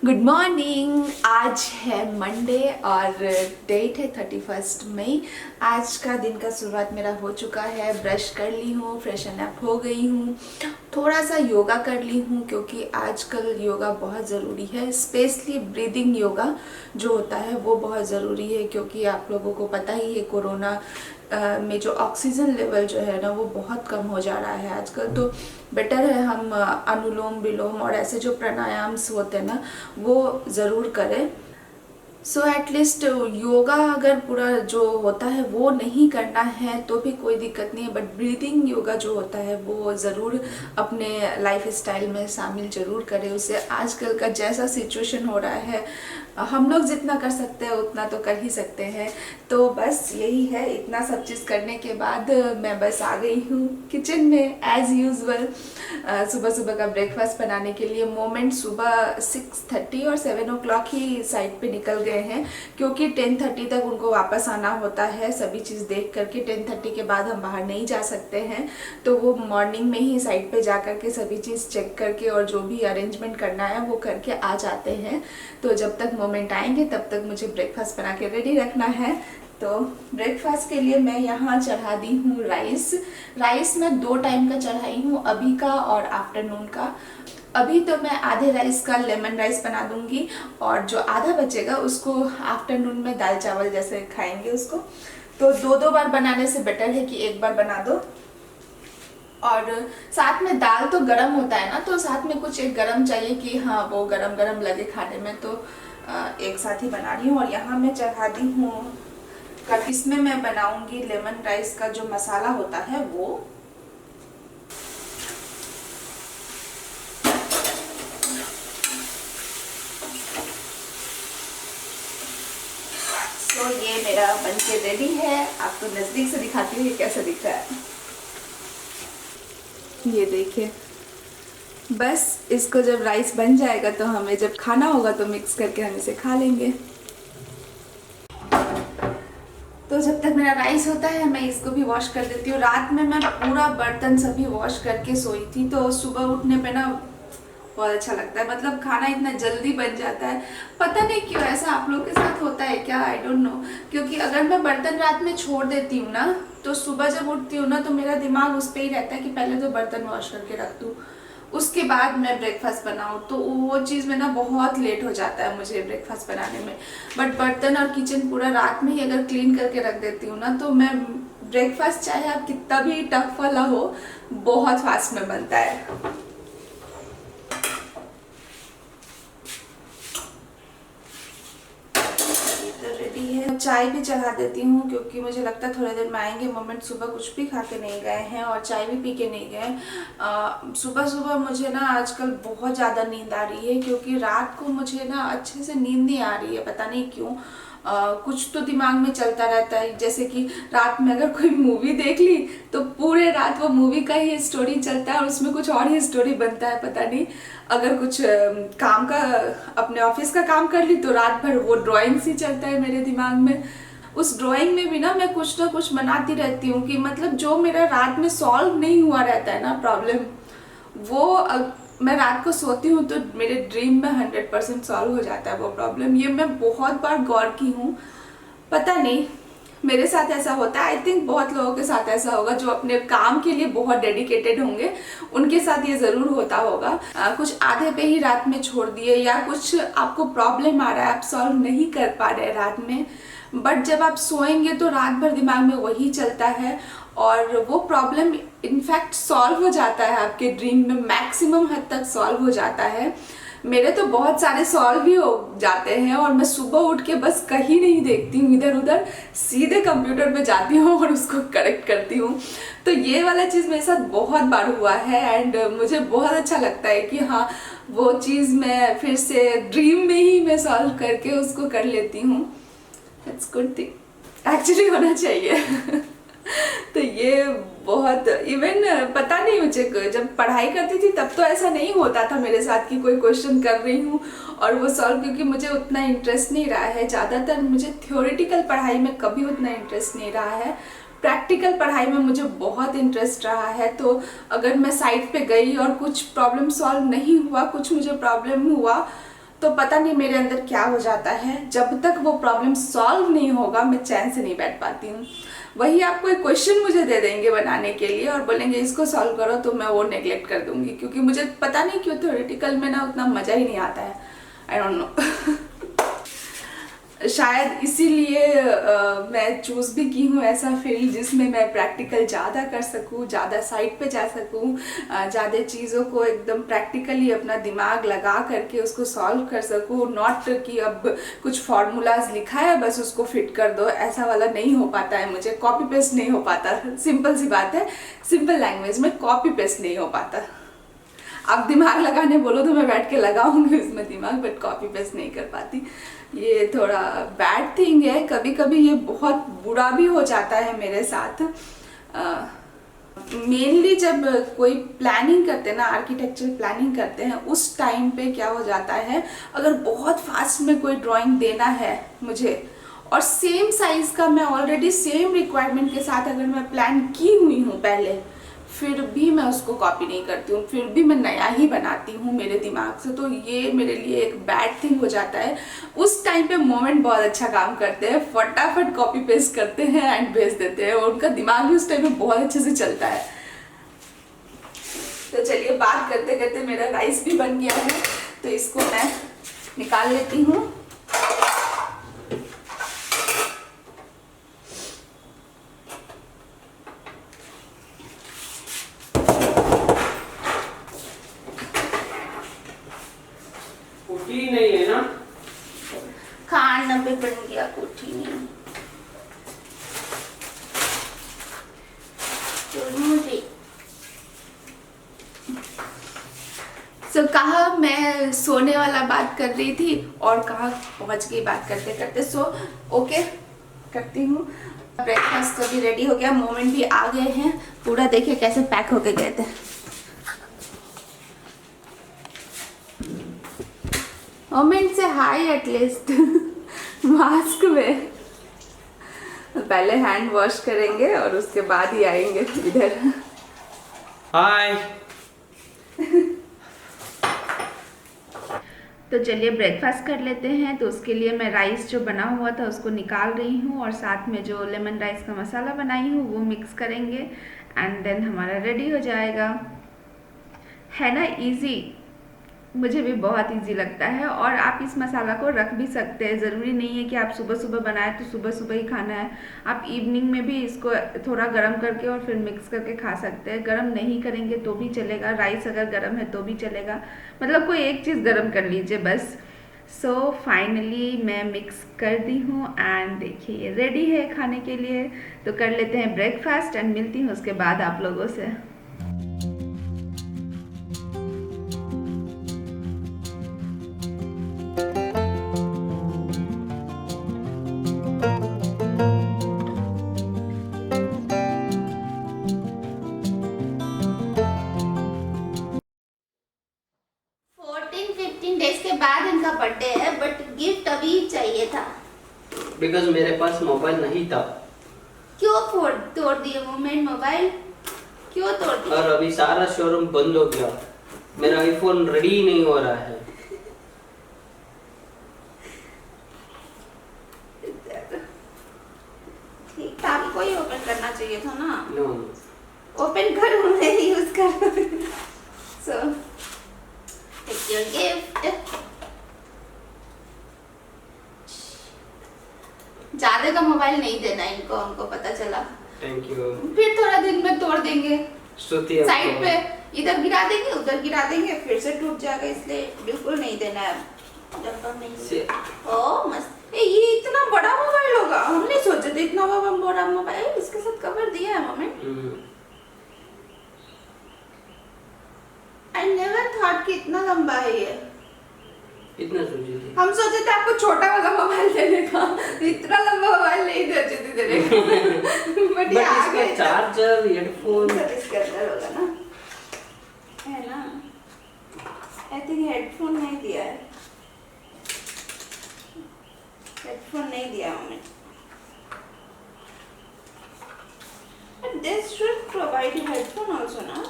Good morning. आज है Monday और डेट है 31 मई। आज का दिन का शुरुआत मेरा हो चुका है। ब्रश कर ली हूँ, फ्रेशन अप हो गई हूँ, थोड़ा सा योगा कर ली हूँ क्योंकि आजकल योगा बहुत ज़रूरी है। स्पेशली ब्रीदिंग योगा जो होता है वो बहुत ज़रूरी है क्योंकि आप लोगों को पता ही है कोरोना में जो ऑक्सीजन लेवल जो है ना वो बहुत कम हो जा रहा है आजकल। तो बेटर है हम अनुलोम विलोम और ऐसे जो प्राणायाम्स होते हैं ना वो ज़रूर करें। सो एटलीस्ट योगा अगर पूरा जो होता है वो नहीं करना है तो भी कोई दिक्कत नहीं है, बट ब्रीदिंग योगा जो होता है वो ज़रूर अपने लाइफ स्टाइल में शामिल ज़रूर करें। उससे आजकल का जैसा सिचुएशन हो रहा है हम लोग जितना कर सकते हैं उतना तो कर ही सकते हैं। तो बस यही है, इतना सब चीज़ करने के बाद मैं बस आ गई हूँ किचन में एज़ यूजुअल। सुबह सुबह का ब्रेकफास्ट बनाने के लिए मोमेंट सुबह 6:30 और 7 o'clock ही साइड पे निकल गए हैं क्योंकि 10:30 तक उनको वापस आना होता है। सभी चीज़ देख करके 10:30 के बाद हम बाहर नहीं जा सकते हैं, तो वो मॉर्निंग में ही साइड पे जा करके सभी चीज़ चेक करके और जो भी अरेंजमेंट करना है वो करके आ जाते हैं। तो जब तक मोमेंट आएंगे तब तक मुझे ब्रेकफास्ट बना के रेडी रखना है। तो ब्रेकफास्ट के लिए मैं यहाँ चढ़ा दी हूँ राइस मैं 2 टाइम का चढ़ाई हूँ, अभी का और आफ्टरनून का। अभी तो मैं आधे राइस का लेमन राइस बना दूंगी और जो आधा बचेगा उसको आफ्टरनून में दाल चावल जैसे खाएंगे उसको। तो 2-2 बार बनाने से बेटर है कि एक बार बना दो। और साथ में दाल तो गरम होता है ना, तो साथ में कुछ एक गरम चाहिए कि हाँ वो गरम गरम लगे खाने में, तो एक साथ ही बना रही हूँ। और यहाँ मैं चढ़ा दी हूँ इसमें मैं बनाऊंगी लेमन राइस का जो मसाला होता है वो। तो ये मेरा बनके रेडी है, आपको नजदीक से दिखाती हूँ ये कैसा दिख रहा है। ये देखिए, बस इसको जब राइस बन जाएगा तो हमें जब खाना होगा तो मिक्स करके हम इसे खा लेंगे। तो जब तक मेरा राइस होता है मैं इसको भी वॉश कर देती हूँ। रात में मैं पूरा बर्तन सभी वॉश करके सोई थी, तो सुबह उठने पे ना बहुत अच्छा लगता है। मतलब खाना इतना जल्दी बन जाता है, पता नहीं क्यों ऐसा आप लोग के साथ होता है क्या, आई डोंट नो। क्योंकि अगर मैं बर्तन रात में छोड़ देती हूँ ना तो सुबह जब उठती हूँ ना तो मेरा दिमाग उस पर ही रहता है कि पहले तो बर्तन वॉश करके रख दूँ उसके बाद मैं ब्रेकफास्ट बनाऊँ, तो वो चीज़ में ना बहुत लेट हो जाता है मुझे ब्रेकफास्ट बनाने में। बट बर्तन और किचन पूरा रात में ही अगर क्लीन करके रख देती हूँ ना तो मैं ब्रेकफास्ट चाहे आप कितना भी टफ वाला हो बहुत फास्ट में बनता है। चाय भी चढ़ा देती हूँ क्योंकि मुझे लगता है थोड़ी देर में आएंगे। मोमेंट सुबह कुछ भी खा के नहीं गए हैं और चाय भी पी के नहीं गए। सुबह सुबह मुझे ना आजकल बहुत ज़्यादा नींद आ रही है क्योंकि रात को मुझे ना अच्छे से नींद नहीं आ रही है, पता नहीं क्यों। कुछ तो दिमाग में चलता रहता है, जैसे कि रात में अगर कोई मूवी देख ली तो पूरे रात वो मूवी का ही स्टोरी चलता है और उसमें कुछ और ही स्टोरी बनता है, पता नहीं। अगर कुछ काम का अपने ऑफिस का काम कर ली तो रात भर वो ड्राइंग्स ही चलता है मेरे दिमाग में। उस ड्राइंग में भी ना मैं कुछ ना कुछ बनाती रहती हूँ कि मतलब जो मेरा रात में सॉल्व नहीं हुआ रहता है ना प्रॉब्लम, वो मैं रात को सोती हूँ तो मेरे ड्रीम में 100% सॉल्व हो जाता है वो प्रॉब्लम। ये मैं बहुत बार गौर की हूँ, पता नहीं मेरे साथ ऐसा होता है। आई थिंक बहुत लोगों के साथ ऐसा होगा जो अपने काम के लिए बहुत डेडिकेटेड होंगे, उनके साथ ये ज़रूर होता होगा। कुछ आधे पे ही रात में छोड़ दिए या कुछ आपको प्रॉब्लम आ रहा है, आप सॉल्व नहीं कर पा रहे रात में, बट जब आप सोएंगे तो रात भर दिमाग में वही चलता है और वो प्रॉब्लम इनफैक्ट सॉल्व हो जाता है आपके ड्रीम में, मैक्सिमम हद तक सॉल्व हो जाता है। मेरे तो बहुत सारे सॉल्व भी हो जाते हैं और मैं सुबह उठ के बस कहीं नहीं देखती हूँ इधर उधर, सीधे कंप्यूटर पे जाती हूँ और उसको करेक्ट करती हूँ। तो ये वाला चीज़ मेरे साथ बहुत बार हुआ है एंड मुझे बहुत अच्छा लगता है कि हाँ वो चीज़ मैं फिर से ड्रीम में ही मैं सॉल्व करके उसको कर लेती हूँ। इट्स गुड थिंग, एक्चुअली होना चाहिए। तो ये बहुत इवन पता नहीं, मुझे जब पढ़ाई करती थी तब तो ऐसा नहीं होता था मेरे साथ कि कोई क्वेश्चन कर रही हूँ और वो सॉल्व, क्योंकि मुझे उतना इंटरेस्ट नहीं रहा है। ज़्यादातर मुझे थ्योरेटिकल पढ़ाई में कभी उतना इंटरेस्ट नहीं रहा है, प्रैक्टिकल पढ़ाई में मुझे बहुत इंटरेस्ट रहा है। तो अगर मैं साइट पे गई और कुछ प्रॉब्लम सॉल्व नहीं हुआ, कुछ मुझे प्रॉब्लम हुआ तो पता नहीं मेरे अंदर क्या हो जाता है, जब तक वो प्रॉब्लम सॉल्व नहीं होगा मैं चैन से नहीं बैठ पाती हूँ। वही आपको एक क्वेश्चन मुझे दे देंगे बनाने के लिए और बोलेंगे इसको सॉल्व करो, तो मैं वो नेग्लेक्ट कर दूंगी, क्योंकि मुझे पता नहीं क्यों थ्योरेटिकल में ना उतना मज़ा ही नहीं आता है। आई डोंट नो शायद इसीलिए मैं चूज़ भी की हूँ ऐसा फील्ड जिसमें मैं प्रैक्टिकल ज़्यादा कर सकूँ, ज़्यादा साइट पे जा सकूँ, ज़्यादा चीज़ों को एकदम प्रैक्टिकली अपना दिमाग लगा करके उसको सॉल्व कर सकूँ। नॉट कि अब कुछ फार्मूलाज लिखा है बस उसको फिट कर दो, ऐसा वाला नहीं हो पाता है मुझे, कॉपी पेस्ट नहीं हो पाता। सिंपल सी बात है, सिंपल लैंग्वेज में कॉपी पेस्ट नहीं हो पाता। अब दिमाग लगाने बोलो तो मैं बैठ के लगाऊंगी उसमें दिमाग, बट कॉपी पेस्ट नहीं कर पाती। ये थोड़ा बैड थिंग है, कभी कभी ये बहुत बुरा भी हो जाता है मेरे साथ। मेनली जब कोई प्लानिंग करते हैं ना, आर्किटेक्चर प्लानिंग करते हैं, उस टाइम पे क्या हो जाता है, अगर बहुत फास्ट में कोई ड्राइंग देना है मुझे और सेम साइज का मैं ऑलरेडी सेम रिक्वायरमेंट के साथ अगर मैं प्लान की हुई हूँ पहले, फिर भी मैं उसको कॉपी नहीं करती हूँ, फिर भी मैं नया ही बनाती हूँ मेरे दिमाग से। तो ये मेरे लिए एक बैड थिंग हो जाता है। उस टाइम पे मोमेंट बहुत अच्छा काम करते हैं, फटाफट कॉपी पेस्ट करते हैं एंड भेज देते हैं, और उनका दिमाग भी उस टाइम पे बहुत अच्छे से चलता है। तो चलिए बात करते करते मेरा राइस भी बन गया है, तो इसको मैं निकाल लेती हूँ। नहीं है ना, खाना भी बन गया, कुछ ही नहीं। तो कहा मैं सोने वाला बात कर रही थी और कहा पहुंच गई बात करते करते। सो ओके करती हूँ। ब्रेकफास्ट तो भी रेडी हो गया, मोमेंट भी आ गए हैं, पूरा देखिए कैसे पैक होके गए थे। मोमेंट से हाई एटलीस्ट मास्क में। पहले हैंड वॉश करेंगे और उसके बाद ही आएंगे इधर। हाय। तो चलिए ब्रेकफास्ट कर लेते हैं। तो उसके लिए मैं राइस जो बना हुआ था उसको निकाल रही हूँ और साथ में जो लेमन राइस का मसाला बनाई हूँ वो मिक्स करेंगे एंड देन हमारा रेडी हो जाएगा। है ना इजी, मुझे भी बहुत इजी लगता है। और आप इस मसाला को रख भी सकते हैं, ज़रूरी नहीं है कि आप सुबह सुबह बनाए तो सुबह सुबह ही खाना है। आप इवनिंग में भी इसको थोड़ा गर्म करके और फिर मिक्स करके खा सकते हैं। गर्म नहीं करेंगे तो भी चलेगा, राइस अगर गर्म है तो भी चलेगा, मतलब कोई एक चीज़ गर्म कर लीजिए बस। सो फाइनली मैं मिक्स कर दी हूँ एंड देखिए रेडी है खाने के लिए। तो कर लेते हैं ब्रेकफास्ट एंड मिलती हूँ उसके बाद आप लोगों से। बाद इनका बर्थडे है बट गिफ्ट अभी चाहिए था। बिकॉज मेरे पास मोबाइल नहीं था। क्यों तोड़ दिए मोमेंट मोबाइल, क्यों तोड़ दिए? और अभी सारा शोरूम बंद हो गया, मेरा आईफोन रेडी ही नहीं हो रहा है। ठीक था, आपको ही ओपन करना चाहिए था ना। नो ओपन करो, मैं यूज कर। So take your gift. ज्यादा का मोबाइल नहीं देना इनको, हमको पता चला। Thank you. फिर थोड़ा दिन में तोड़ देंगे, साइड पे इधर गिरा देंगे उधर गिरा देंगे फिर से टूट जाएगा, इसलिए बिल्कुल नहीं देना है जब तक नहीं। ओ मस्त। ये इतना बड़ा मोबाइल होगा, हम नहीं सोचे थे इतना बड़ा मोबाइल। इसके साथ कवर दिया है मम्मी। आई नेवर थॉट कि इतना लंबा है ये। इतना सोचे थे हम सोचे थे आपको छोटा वाला मोबाइल देने का, इतना लंबा मोबाइल नहीं देने का। बट ये आ गया। चार्जर हेडफोन सब इसके अंदर होगा ना, है ना? आई थिंक हेडफोन नहीं दिया है, हेडफोन नहीं दिया हमें। But this should provide headphone also ना?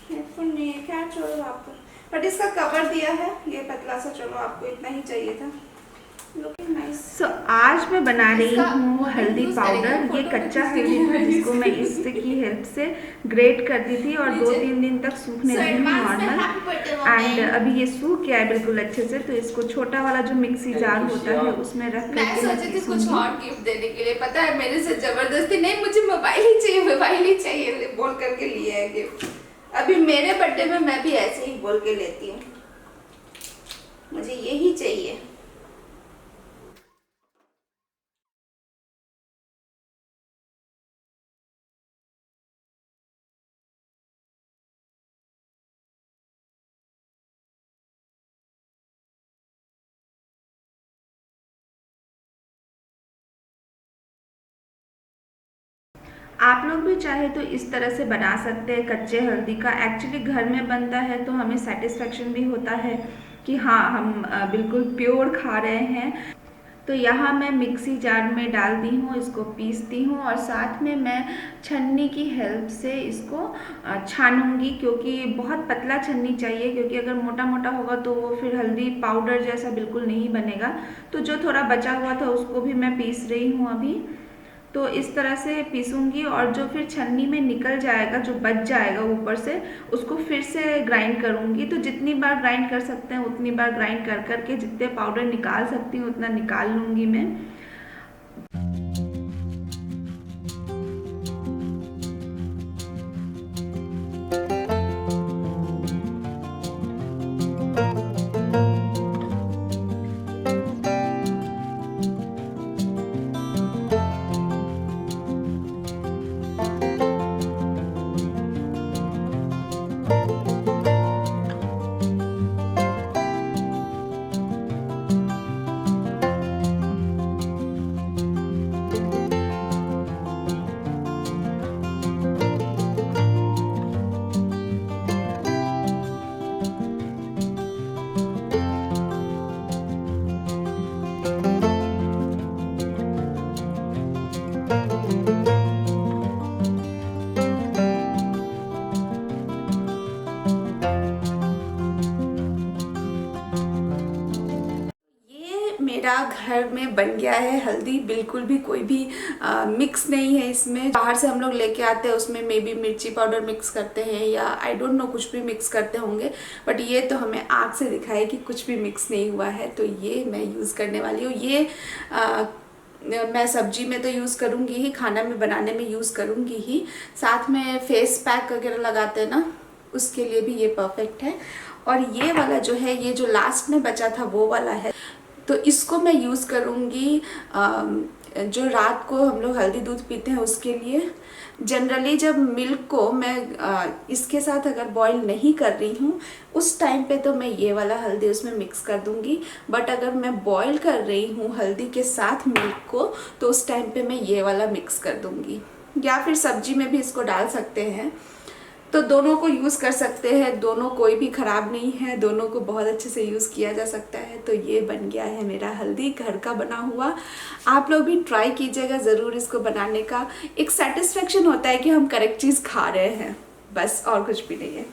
हेडफोन नहीं है क्या, छोड़ो आपको। बट इसका कवर दिया है ये पतला सा, चलो आपको इतना ही चाहिए था। Looking nice. सो आज मैं बना रही हूँ हल्दी पाउडर। ये कच्चा हल्दी था जिसको मैं इससे की हेल्प से ग्रेट कर दी थी और 2-3 दिन तक सूखने दी हूँ नॉर्मल। एंड अभी ये सूख गया है बिल्कुल अच्छे से, तो इसको छोटा वाला जो मिक्सी जार होता है उसमें रख कर मैं सोची थी कुछ और गिफ्ट देने के लिए, पता है मेरे से जबरदस्ती नहीं, मुझे मोबाइल ही चाहिए बोल करके लिए है गिफ्ट। अभी मेरे बर्थडे में मैं भी ऐसे ही बोल के लेती हूँ, मुझे यही चाहिए। आप लोग भी चाहे तो इस तरह से बना सकते हैं कच्चे हल्दी का। एक्चुअली घर में बनता है तो हमें सेटिस्फेक्शन भी होता है कि हाँ हम बिल्कुल प्योर खा रहे हैं। तो यहाँ मैं मिक्सी जार में डाल दी हूँ, इसको पीसती हूँ और साथ में मैं छन्नी की हेल्प से इसको छानूंगी, क्योंकि बहुत पतला छन्नी चाहिए, क्योंकि अगर मोटा मोटा होगा तो वो फिर हल्दी पाउडर जैसा बिल्कुल नहीं बनेगा। तो जो थोड़ा बचा हुआ था उसको भी मैं पीस रही हूँ अभी। तो इस तरह से पीसूंगी और जो फिर छन्नी में निकल जाएगा, जो बच जाएगा ऊपर से, उसको फिर से ग्राइंड करूंगी। तो जितनी बार ग्राइंड कर सकते हैं उतनी बार ग्राइंड कर करके जितने पाउडर निकाल सकती हूँ उतना निकाल लूँगी मैं। मेरा घर में बन गया है हल्दी, बिल्कुल भी कोई भी मिक्स नहीं है इसमें। बाहर से हम लोग लेके आते हैं उसमें मे बी मिर्ची पाउडर मिक्स करते हैं या आई डोंट नो कुछ भी मिक्स करते होंगे, बट ये तो हमें आँख से दिखाई कि कुछ भी मिक्स नहीं हुआ है। तो ये मैं यूज़ करने वाली हूँ। ये मैं सब्जी में तो यूज़ करूँगी ही, खाना में बनाने में यूज़ करूँगी ही, साथ में फेस पैक वगैरह लगाते हैं ना उसके लिए भी ये परफेक्ट है। और ये वाला जो है, ये जो लास्ट में बचा था वो वाला है, तो इसको मैं यूज़ करूँगी जो रात को हम लोग हल्दी दूध पीते हैं उसके लिए। जनरली जब मिल्क को मैं इसके साथ अगर बॉईल नहीं कर रही हूँ उस टाइम पे तो मैं ये वाला हल्दी उसमें मिक्स कर दूँगी, बट अगर मैं बॉईल कर रही हूँ हल्दी के साथ मिल्क को तो उस टाइम पे मैं ये वाला मिक्स कर दूँगी, या फिर सब्जी में भी इसको डाल सकते हैं। तो दोनों को यूज़ कर सकते हैं, दोनों कोई भी ख़राब नहीं है, दोनों को बहुत अच्छे से यूज़ किया जा सकता है। तो ये बन गया है मेरा हल्दी घर का बना हुआ। आप लोग भी ट्राई कीजिएगा ज़रूर इसको बनाने का। एक सेटिस्फेक्शन होता है कि हम करेक्ट चीज़ खा रहे हैं, बस और कुछ भी नहीं है।